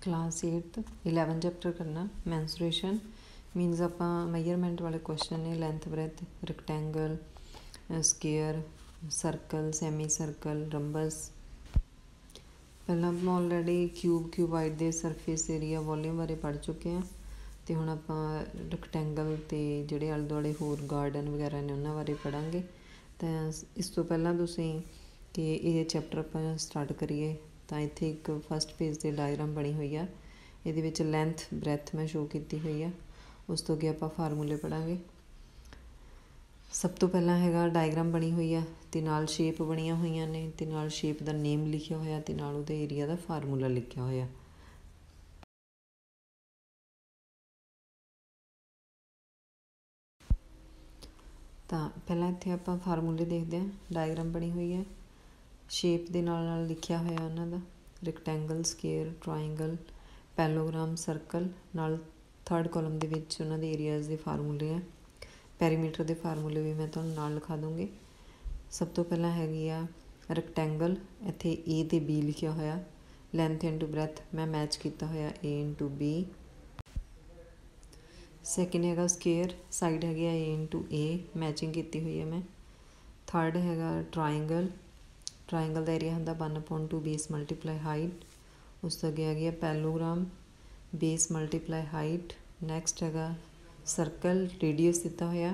Class 8 11 chapter करना mensuration means आप measurement वाले क्वेश्चन ने length breadth rectangle square circle semi circle rhombus पहला आप ऑलरेडी क्यूबाइड के सरफेस एरिया वॉल्यूम बारे पढ़ चुके हैं तो हुण आप रेक्टेंगल तो जोड़े आले दुआले होर गार्डन वगैरह ने उन्होंने बारे पढ़ांगे। तो इस तो पहला तुसीं कि ये चैप्टर आप स्टार्ट करिए तो इत्थे एक फस्ट पेज से डायग्राम बनी हुई है, ये लेंथ ब्रैथ मैं शो की हुई है। उस तो अगे आप फार्मूले पढ़ांगे। सब तो पहला हैगा डायग्राम बनी हुई है तो नाल शेप बनिया हुई ने तो नाल शेप का नेम लिखा होया तो नाल उहदे एरिया का फार्मूला लिखा होया। तो पहला इत्थे आप फार्मूले देखते हैं। डायग्राम बनी हुई है शेप के नाल लिखा होया उन्होंने rectangle square triangle parallelogram circle नाल थर्ड कॉलम के विच उन्होंने एरियाज़ के फार्मूले हैं। पैरीमीटर के फार्मूले भी मैं तुहानूं नाल लिखा दूँगी। सब तो पहला हैगी आ रेक्टेंगल, इत्थे ए ते बी लिखा होया। लेंथ इंटू ब्रैथ मैं मैच किया होया ए इंटू बी। सैकेंड हैगा स्केयर, साइड हैगी आ ए इंटू ए मैचिंग की हुई है मैं। थर्ड हैगा ट्राइंगल, ट्राइंगल का एरिया होंदा 1/2 बेस मल्टीप्लाई हाइट। उस तो अगे हैगी आ parallelogram base multiply height. Next हैगा सर्कल, रेडियस दिता होया,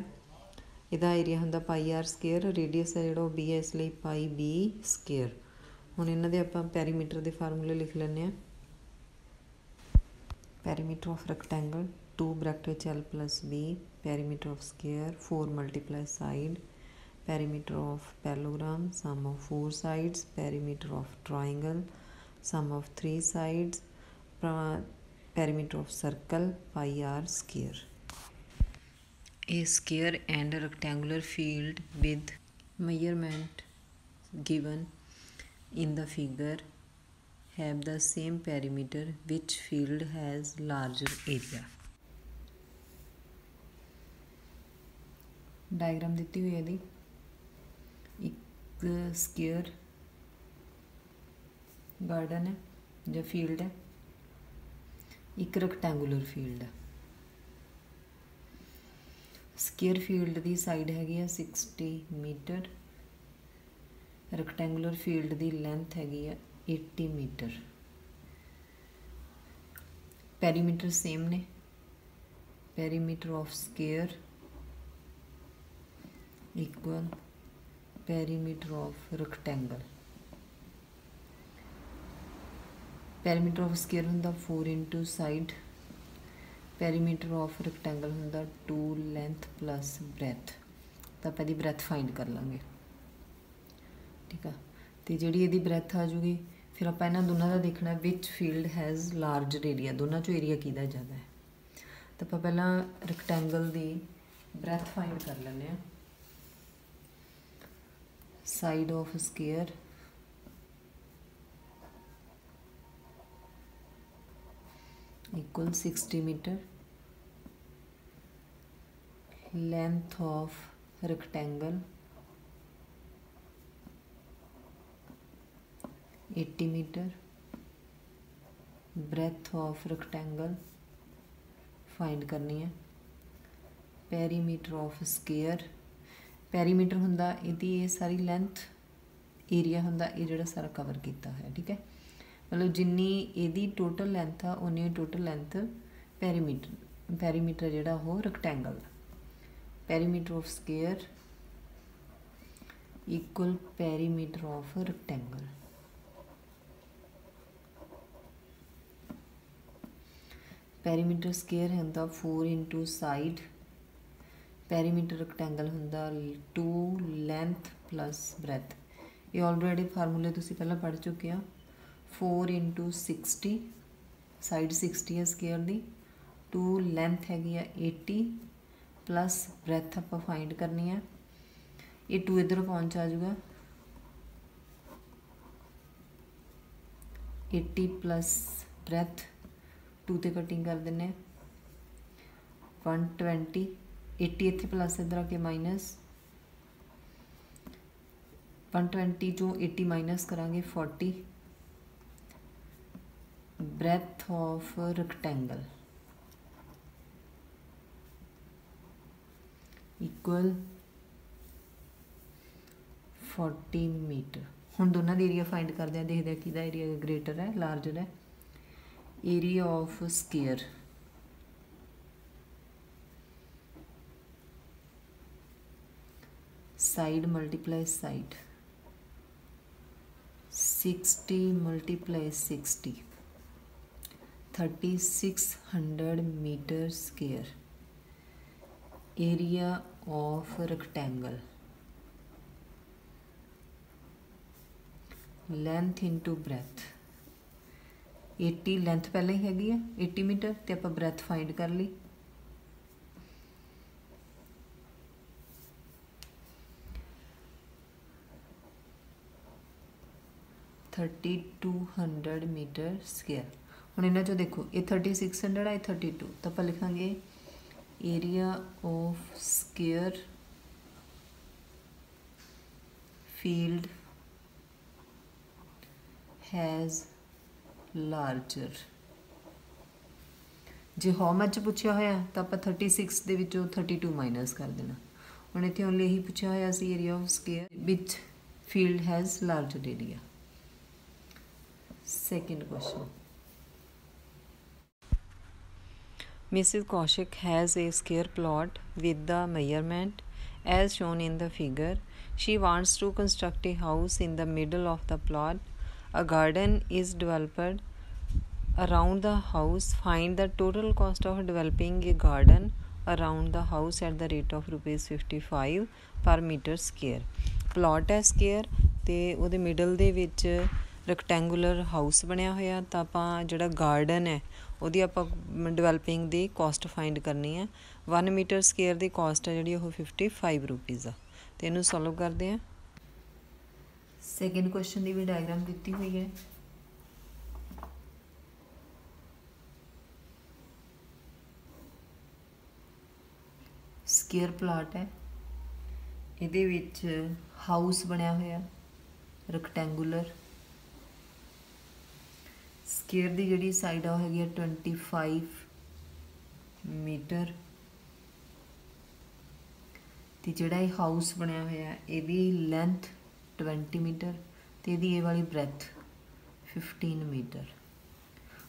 इहदा एरिया होंदा पाई आर स्केयर, रेडियस है जिहड़ा बी है इसलिए पाई बी स्केयर। हुण इन्हां दे आपां पैरीमीटर के फार्मूले लिख लैंदे आ। Perimeter of rectangle 2 bracket L plus B, perimeter of square 4 multiply side, perimeter of parallelogram sum of 4 sides, perimeter of triangle sum of 3 sides, perimeter of circle pi r square. A square and a rectangular field with measurement given in the figure have the same perimeter. Which field has larger area? Diagram दी हुई है एक square garden है जो field है, एक rectangular field है। Square field की साइड हैगी 60 मीटर, रेक्टेंगुलर फील्ड की लेंथ हैगी 80 मीटर। पैरीमीटर सेम ने, perimeter of square equal perimeter of rectangle. Perimeter of square होंदा 4 into side, perimeter of rectangle होंदा 2 लेंथ प्लस ब्रैथ। तो आप ब्रैथ फाइंड कर लाँगे, ठीक है। तो जी ये ब्रैथ आ जूगी, फिर आप इन्होंने दोनों का देखना विच फील्ड हैज़ लार्जर एरिया, दोनों चो एरिया किहदा ज़्यादा है। तो आप पहला रेक्टेंगल की ब्रैथ फाइंड कर लें। Side of square equal 60 metre, length of rectangle 80 metre, breadth of rectangle find करनी है। पैरीमीटर ऑफ स्केयर, पैरीमीटर हुंदा इहदी ये सारी लेंथ, एरिया हुंदा ये जिहड़ा सारा कवर किया है, ठीक है। मतलब जिन्नी इहदी टोटल लेंथ आ उन्नी टोटल लेंथ पैरीमीटर जिहड़ा वो रेक्टेंगल दा। Perimeter of square equal perimeter of rectangle. Perimeter square होंदा 4 इंटू साइड, पैरीमीटर रेक्टेंगल होंदा 2 लेंथ प्लस ब्रैथ। ये ऑलरेडी फार्मूले तुसीं पहला पढ़ चुके हो। 4 इंटू 60, साइड 60 है स्केयर दी, 2 लेंथ हैगी 80 प्लस ब्रैथ आप फाइंड करनी है। ये 2 इधर पहुँच आ जाऊगा, 80 प्लस ब्रैथ 2 ते कटिंग कर देने 120, 80 इत्थे प्लस इधर आके माइनस 120 चो 80 माइनस करांगे 40, breadth of a rectangle equal 40 metre. ਹੁਣ ਦੋਨਾਂ ਦੇ ਏਰੀਆ फाइंड करते हैं, देखते हैं किहदा एरिया ग्रेटर है लार्जर है। Area of square side multiply side 60 multiply 60 3600 metre square. Area of rectangle length into breadth 80 length पहले ही हैगी है 80 मीटर तो आप ब्रैथ फाइंड कर ली। Thirty 200 metre square. हुण इन्हां चों देखो ये 3600 है 32 तो आप लिखांगे area of square field has larger. जे हाउ मच पूछा होया तो आप 36 दे विचों 32 माइनस कर देना। हुण इत्थे ओनली यही पूछा होया सी area of square which field has larger area. Second question, Mrs. Kaushik has a square plot with the measurement as shown in the figure. She wants to construct a house in the middle of the plot. A garden is developed around the house. Find the total cost of developing a garden around the house at the rate of ₹55 per meter square. Plot है square तो वो middle दे विच rectangular house बनया होया तो आप जिहड़ा garden है ਉਹਦੀ ਆਪਾਂ ਡਿਵੈਲਪਿੰਗ ਦੀ ਕੋਸਟ ਫਾइंड ਕਰਨੀ ਹੈ। 1 ਮੀਟਰ ਸਕੁਅਰ ਦੀ ਕੋਸਟ ਹੈ ਜਿਹੜੀ ਉਹ 55 ਰੁਪਈਜ਼ ਆ ਤੇ ਇਹਨੂੰ ਸੋਲਵ ਕਰਦੇ ਆ। ਸੈਕਿੰਡ ਕੁਐਸਚਨ ਦੀ ਵੀ ਡਾਇਗਰਾਮ ਦਿੱਤੀ ਹੋਈ ਹੈ। ਸਕੁਅਰ ਪਲਾਟ ਹੈ, ਇਹਦੇ ਵਿੱਚ ਹਾਊਸ ਬਣਿਆ ਹੋਇਆ ਰੈਕਟੈਂਗੂਲਰ। स्केयर की जी साइड आ हैगी 25 मीटर तो जोड़ा ये हाउस बनया होया ये लेंथ 20 मीटर तो ये वाली ब्रैथ 15 मीटर।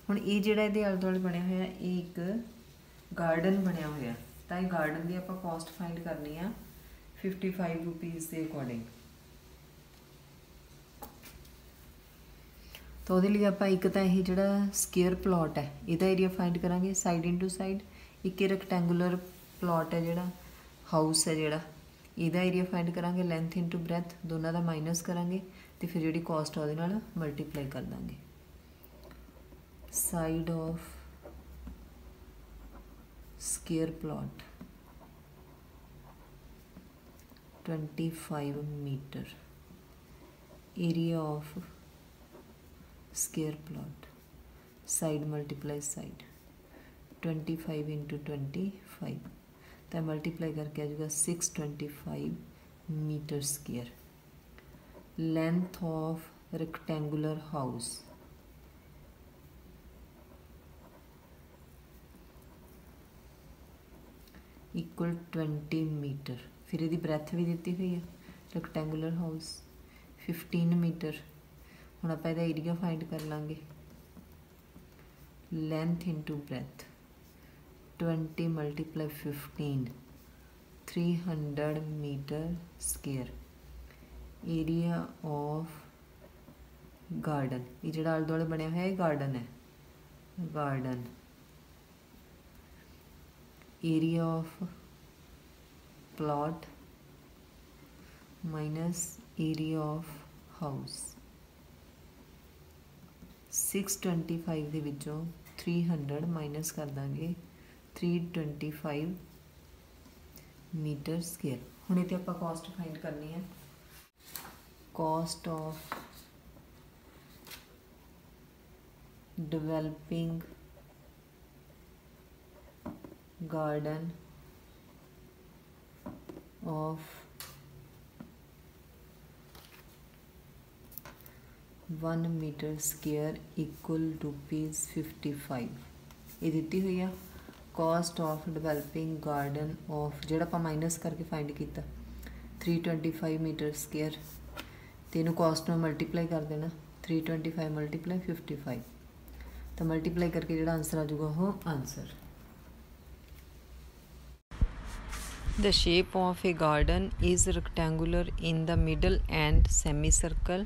हुण ये जोड़ा ये आले दुआले बनया होया ये एक गार्डन बनया होया तो ये गार्डन की आपां कॉस्ट फाइंड करनी है 55 रुपीज़ के अकॉर्डिंग। तो वो लिए आप एक तो यही जोड़ा स्केयर प्लॉट है यदा एरिया फाइंड करांगे साइड इंटू साइड। एक रैक्टेंगुलर प्लॉट है जोड़ा हाउस है जोड़ा यदा एरिया फाइंड करांगे लेंथ इंटू ब्रैथ दोनों का माइनस करांगे तो फिर जी कॉस्ट वो मल्टीप्लाई कर देंगे। Side of square plot 25 metre. Area of square plot side multiply side 25 into 25 तो मल्टीप्लाई करके आ जाएगा 625 metre square. Length of rectangular house equal 20 metre. फिर यदि ब्रैथ भी दी हुई है रेक्टेंगुलर हाउस 15 मीटर। हुण आपां इहदा एरिया फाइंड कर लांगे length into breadth 20 multiply 15 300 metre square. Area of garden ये जो आले दुआले बनया हुआ है गार्डन है garden. Area of plot minus area of house 625 ਦੇ ਵਿੱਚੋਂ 300 माइनस कर देंगे 325 मीटर स्केयर। हुण इत्थे आपां कॉस्ट फाइंड करनी है। Cost of developing garden of 1 metre square equal ₹55 ये दी हुई है। Cost of developing garden of जो आप माइनस करके फाइंड किया 325 मीटर स्क्वेयर तो इनू कॉस्ट में मल्टीप्लाई कर देना 325 मल्टीप्लाई 55 तो मल्टीप्लाई करके जो आंसर आ जाऊगा वो answer. The shape of a garden is rectangular in the middle and semicircle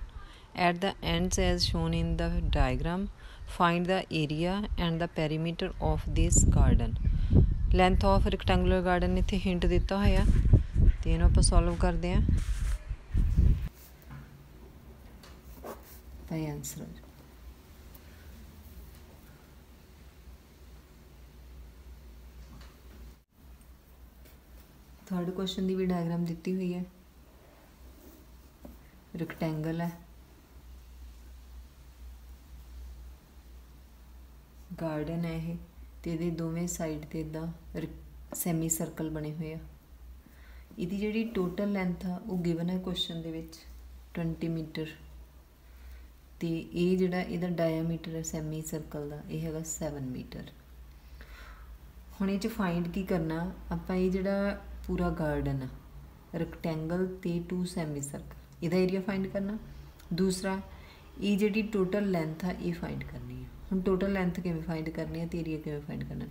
at the ends as shown in the diagram. Find the area and the perimeter of this garden. Length of rectangular garden इत्थे hint दिता होया ते इहनूं आपां solve करदे हां तां answer third question की भी डायग्राम दी हुई है। रेक्टेंगल है, गार्डन है ये तो ये दोवें साइड ते इदा सैमी सर्कल बने हुए आ। इहदी जिहड़ी टोटल लेंथ आ वो गिवन है क्वेश्चन दे विच 20 मीटर तो ये जिहड़ा इहदा डायामीटर है सैमी सर्कल का यह हैगा 7 मीटर। हुण इह फाइंड की करना आपां ये जिहड़ा पूरा गार्डन है रेक्टेंगल ते 2 सैमी सर्कल इहदा एरिया फाइंड करना। दूसरा ये जिहड़ी टोटल लेंथ है ये फाइंड करनी है। हुण टोटल लेंथ किवें फाइंड करनी है तो एरिया किवें फाइंड करना।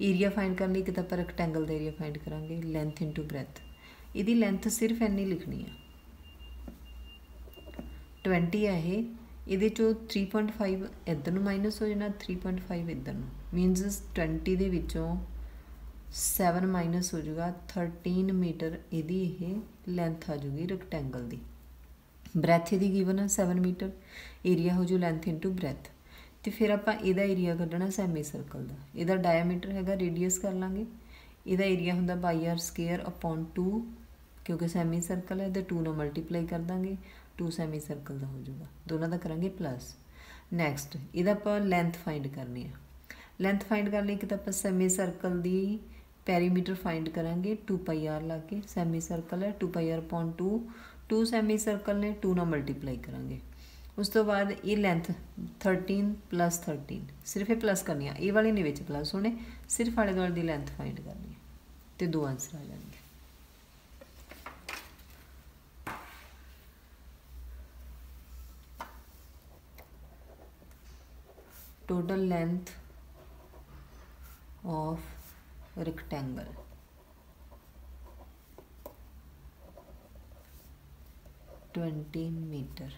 एरिया फाइंड करने एक तो आपां रेक्टेंगल का एरिया फाइंड करांगे लेंथ इंटू ब्रैथ। इहदी लेंथ सिर्फ इन्नी लिखनी है 20 है ये चो 3.5 इधर नूं माइनस हो जाना 3.5 इधर नूं मीनस 20 दे विचों 7 माइनस हो जाएगा 13 मीटर इहदी यह लेंथ आ जाऊगी रेक्टेंगल की। ब्रैथ इहदी गिवन है 7 मीटर एरिया हो जू लेंथ इंटू ब्रैथ तो फिर आप इहदा एरिया कढ़ना सैमी सर्कल का। इहदा डायामीटर हैगा रेडियस कर लाँगे इहदा एरिया हुंदा πr स्केयर अपॉन 2 क्योंकि सैमी सर्कल है तो 2 नाल मल्टीप्लाई कर देंगे 2 सैमी सर्कल का हो जाएगा दोनों का करांगे प्लस। नैक्सट इहदा आपां लेंथ फाइंड करनी है। लेंथ फाइंड करने एक तो आप सैमी सर्कल की पैरीमीटर फाइंड करांगे 2πr ला के सैमी सर्कल है 2πr अपॉन 2 सैमी सर्कल ने 2 नाल मल्टीप्लाई करांगे। उस तो बाद ये लेंथ 13 प्लस 13 सिर्फ ये प्लस करनी है ये वाली नहीं विच प्लस होने सिर्फ आले दुआले की लेंथ फाइंड करनी है तो 2 आंसर आ जाएंगे। Total length of rectangle twenty metre.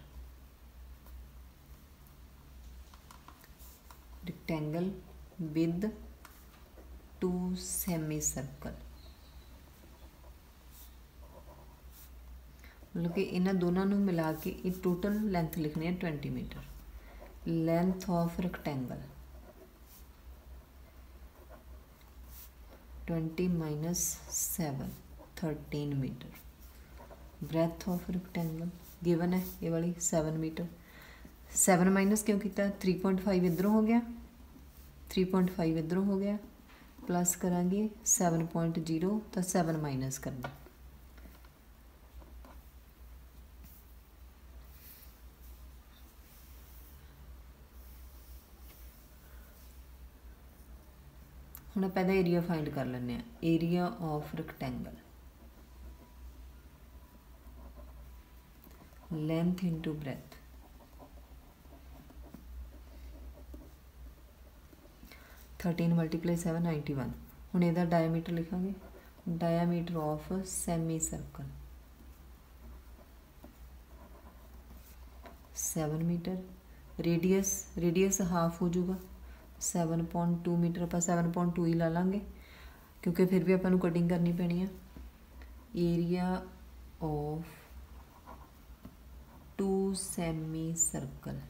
Rectangle with 2 semi circle मतलब कि इन्होंने दोनों को मिला के ये टोटल लेंथ लिखनी है 20 metre. Length of rectangle 20 minus 7 13 metre. Breadth of rectangle given है ये वाली 7 मीटर। 7 माइनस क्यों किया 3.5 इधरों हो गया 3.5 इधरों हो गया प्लस करांगे 7.0 तो 7 माइनस करना। हुण आपां इहदा एरिया फाइंड कर लैंदे हां। Area of rectangle length into breadth 13 multiply 7 91। हुण इहदा डायामीटर लिखांगे diameter of semi circle 7 metre. Radius half हो जाऊगा 7.2 मीटर आप 7.2 ही ला लाँगे क्योंकि फिर भी आपको कटिंग करनी पैनी है। Area of 2 semi circle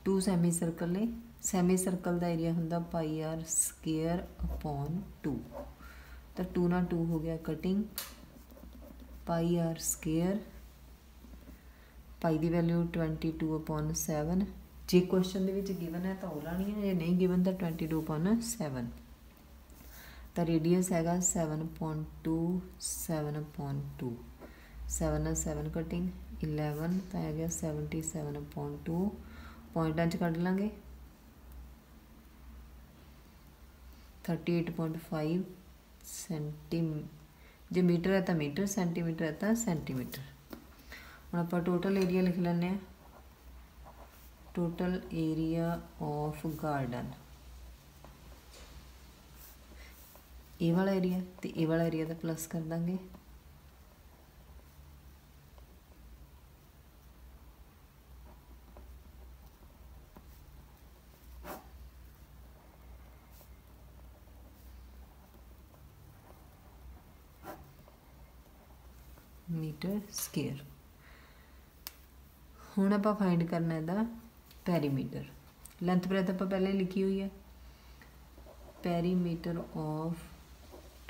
2 semi circle ने सैमी सर्कल का एरिया होंदा πr स्केयर अपॉन 2 तो 2 ना 2 हो गया कटिंग πr स्केयर पाई की वैल्यू 22 अपॉन 7 जे क्वेश्चन के गिवन है तो वो लानी है जे नहीं गिवन तो 22 अपॉन 7 तो रेडियस हैगा 7.2 7 अपॉन 2 7 7 कटिंग 11 तो आ गया 77/2 पॉइंटां च कढ लांगे 38.5 सेंटी जे मीटर है तो मीटर सेंटीमीटर है तो सेंटीमीटर। हुण आपां टोटल एरिया लिख लैंदे हैं टोटल एरिया ऑफ गार्डन ये वाला एरिया तो ये वाला एरिया तो प्लस कर देंगे मीटर स्केयर। हुण आपां फाइंड करना इहदा पैरीमीटर लेंथ ब्रैथ आपां पहले लिखी हुई है perimeter of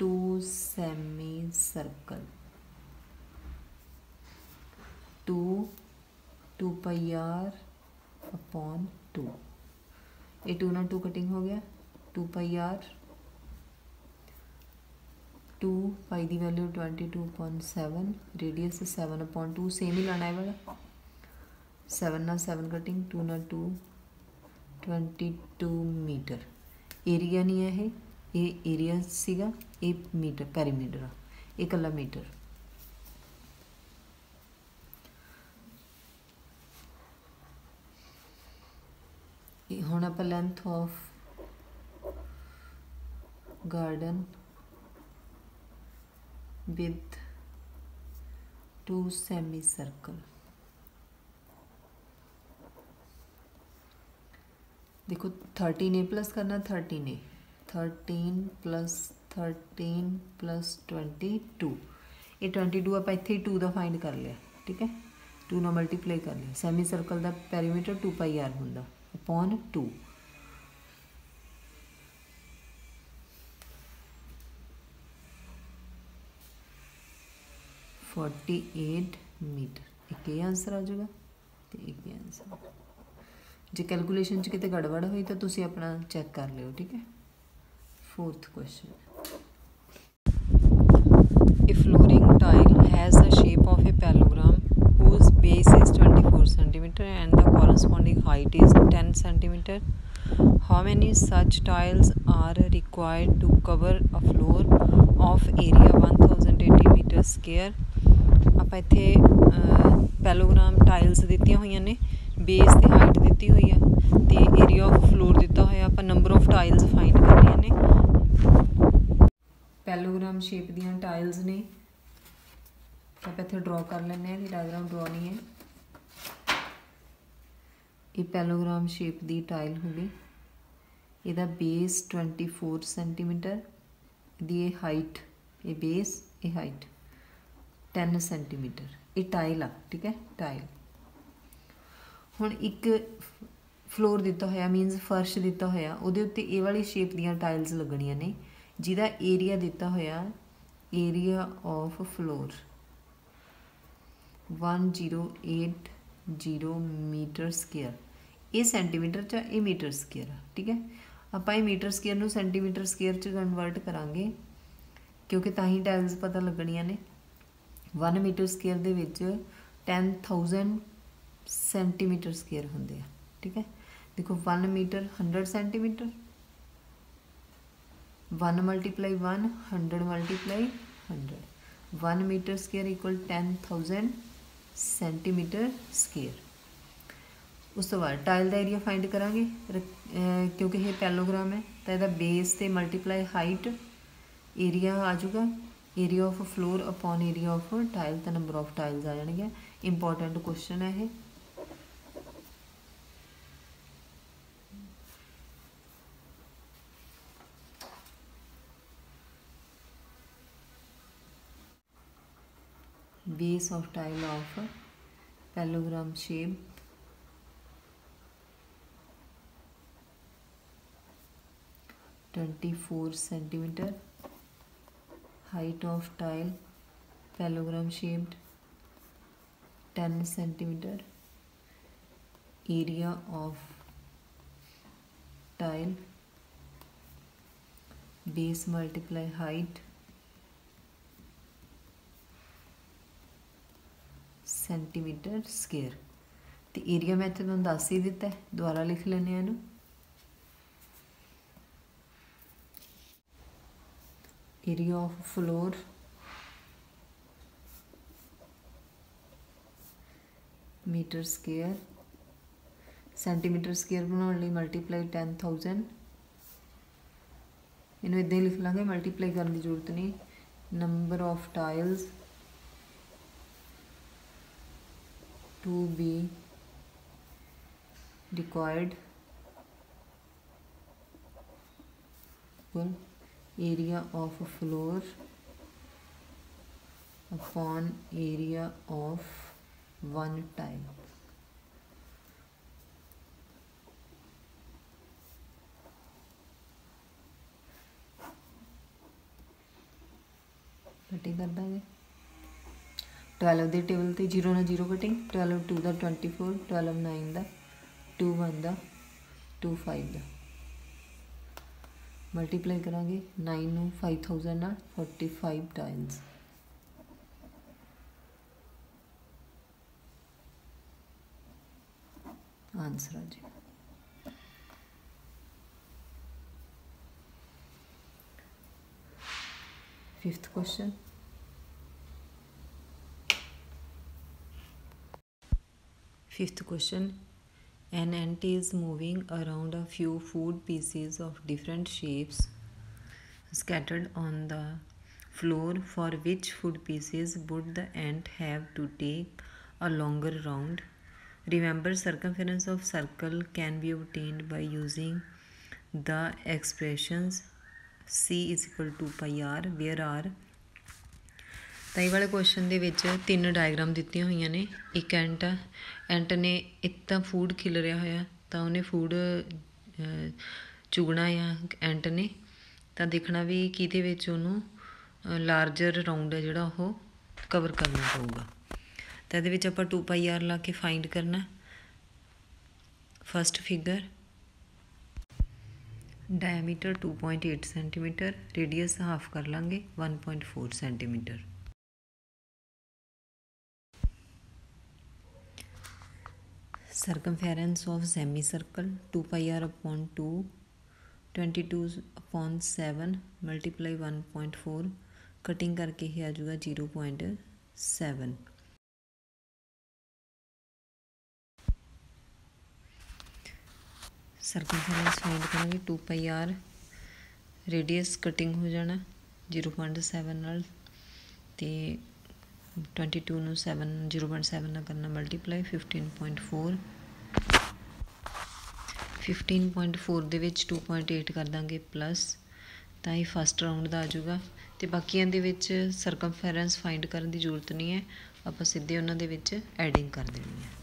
2 semi circle 2 pi r upon 2 ये 2 ना 2 कटिंग हो गया 2 पाई r 2 पाई की वैल्यू 22.7 रेडियस 7/2 सेम ही लाना है वाला 7 ना 7 कटिंग 2 ना 2 22 मीटर एरिया नहीं है ये एरिया सीगा ये मीटर पैरीमीटर ये कला मीटर। हुण आपां length of garden with 2 semi circle देखो 13 प्लस करना 13 प्लस 13 प्लस 22 ये 22 आप इत्थे 2 का फाइंड कर लिया ठीक है 2 ना मल्टीप्लाई कर लिया सैमी सर्कल का पैरीमीटर 2 पाई r हुंदा अपॉन 2 48 मीटर एक ये आंसर आ जाएगा तो एक ही आंसर जे कैलकुलेशन च किते गड़बड़ हुई तो तुसी अपना चेक कर लियो ठीक है। 4th question A flooring tile has the shape of a parallelogram whose base is 24 cm and the corresponding height is 10 cm. How many such tiles are required to cover a floor of area 1080 meter square? आप इत्थे parallelogram tiles दित्तियां हुई ने base ते height दित्ती हुई है तो एरिया ऑफ फ्लोर दिता होया आप नंबर ऑफ टाइल्स फाइंड करनियां ने पैलोग्राम शेप दियां टाइल्स ने आप इत्थे ड्रॉ कर लैंदे हैं डायग्राम ड्रॉ नहीं है ये पैलोग्राम शेप दी टाइल होगी इहदा बेस 24 सेंटीमीटर दी हाइट ये बेस ये हाइट 10 सेंटीमीटर ये टाइल आ ठीक है टाइल। हुण एक फ्लोर दिता होया मीनस फर्श दिता होया उहदे उत्ते ये वाली शेप दियां टाइल्स लगणियां ने जिहदा एरिया दिता होया area of floor 1080 metre square ये सेंटीमीटर च ये मीटर स्केयर ठीक है आपां ये मीटर स्केयर नूं सेंटीमीटर स्केयर च कन्वर्ट करांगे क्योंकि तां ही टाइल्स पता लगणियां ने 1 मीटर स्केयर दे विच 10,000 सेंटीमीटर स्केयर होंदे आ ठीक है। देखो 1 metre 100 centimetre 1 multiply 1 100 multiply 100 1 metre square equal 10,000 centimetre square. उस तो बाद टाइल का एरिया फाइंड करांगे क्योंकि ये पैलोग्राम है तो यदा बेस ते मल्टीप्लाई हाइट एरिया आ जाऊगा area of floor upon area of tile तो नंबर ऑफ टाइल्स आ जाएंगे। इंपॉर्टेंट क्वेश्चन है ये base of tile of parallelogram shape (24 centimeter), height of tile parallelogram shaped 10 centimeter, area of tile base multiply height centimetre square. तो area method तुहानूं दस ही दिता है, दोबारा लिख लैने इहनूं। Area of floor metre square, centimetre square बनाने लई मल्टीप्लाई 10,000। इन्हूं इदां ही लिख लांगे, मल्टीप्लाई करने की जरूरत नहीं। Number of tiles to be required area of floor upon area of one tile. Cutting कर देंगे 12 के टेबल से 0 ना 0 कटिंग, 12 2 का 24, 12 9 का 2 1 का 2 5 का मल्टीप्लाई करांगे 9 5000 ना 45 टाइल्स। आंसर आ जी। Fifth question, an ant is moving around a few food pieces of different shapes scattered on the floor. For which food pieces would the ant have to take a longer round? Remember, circumference of circle can be obtained by using the expressions c is equal to pi r, where r ਤਾਂ ਇਹ ਵਾਲੇ question ਦੇ ਵਿੱਚ 3 diagram ਦਿੱਤੀਆਂ ਹੋਈਆਂ ਨੇ। ਇੱਕ ant ਨੇ ਇੱਦਾਂ ਫੂਡ ਖਿਲ ਰਿਹਾ ਹੋਇਆ, ਤਾਂ ਉਹਨੇ ਫੂਡ ਚੁਗਣਾ ਆ ਐਂਟ ਨੇ, ਤਾਂ ਦੇਖਣਾ ਵੀ ਕਿਹਦੇ ਵਿੱਚ ਉਹਨੂੰ ਲਾਰਜਰ ਰਾਊਂਡ ਹੈ ਜਿਹੜਾ ਉਹ ਕਵਰ ਕਰਨਾ ਪਊਗਾ। ਤਾਂ ਇਹਦੇ ਵਿੱਚ ਆਪਾਂ 2 ਪਾਈ ਆਰ ਲਾ ਕੇ ਫਾਈਂਡ ਕਰਨਾ। First figure, diameter 2.8 centimetre, radius half ਕਰ ਲਾਂਗੇ 1.4 centimetre. Circumference of semicircle 2 pi r upon 2, 22 upon 7 multiply 1.4, cutting करके ही आ जाएगा 0.7। सर्कमफेरेंस फाइंड करेंगे 2 pi r, रेडियस कटिंग हो जाना 0.7 नाल, ते 22 ਨੂੰ 0.7 ਨਾਲ करना मल्टीप्लाई 15.4। 15.4 ਦੇ ਵਿੱਚ 2.8 ਕਰ ਦਾਂਗੇ ਪਲੱਸ, ਤਾਂ ਇਹ ਫਸਟ ਰਾਊਂਡ ਦਾ ਆ ਜਾਊਗਾ। ਅਤੇ ਬਾਕੀਆਂ ਦੇ ਵਿੱਚ ਸਰਕਮਫੇਰੈਂਸ ਫਾਈਂਡ ਕਰਨ ਦੀ ਜ਼ਰੂਰਤ ਨਹੀਂ ਹੈ, ਆਪਾਂ ਸਿੱਧੇ ਉਹਨਾਂ ਦੇ ਵਿੱਚ ਐਡਿੰਗ ਕਰ ਦੇਣੀ ਹੈ।